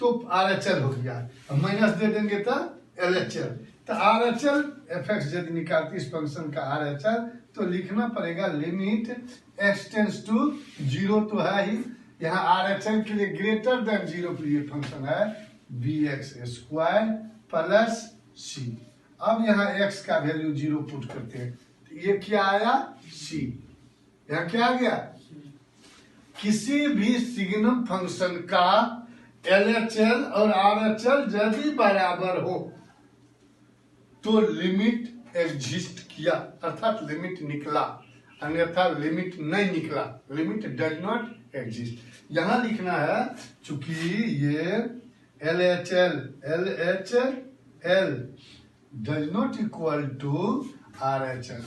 तो RHL हो गया, माइनस दे देंगे तो LHL। तो RHL fx यदि निकालते इस फंक्शन का RHL तो लिखना पड़ेगा लिमिट x टेंस टू 0 तो है ही, यहाँ RHL के लिए ग्रेटर देन 0 के लिए फंक्शन है bx स्क्वायर प्लस c। अब यहाँ x का वैल्यू 0 पुट करते हैं तो ये क्या आया c, यहाँ क्या आ गया। किसी भी सिग्नम फंक्शन का LHL और RHL यदि बराबर हो तो लिमिट एग्जिस्ट किया, अर्थात लिमिट निकला, अन्यथा लिमिट नहीं निकला, लिमिट डज नॉट एग्जिस्ट। यहां लिखना है चूंकि ये LHL does not equal to RHL,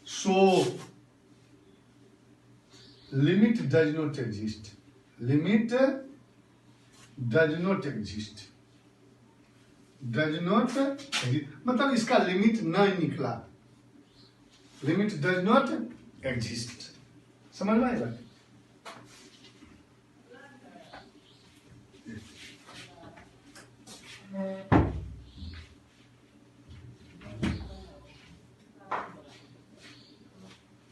so limit does not exist, limit does not exist, does not मतलब इसका लिमिट नहीं निकला, लिमिट डज नॉट एग्जिस्ट। समझ में आएगा।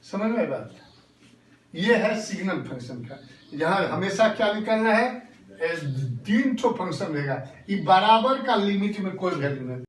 समझ में बात। ये है सिग्नल फंक्शन का। यहाँ हमेशा क्या निकलना है, 3 ठो फंक्शन रहेगा, ये बराबर का लिमिट में कोई वैल्यू नहीं।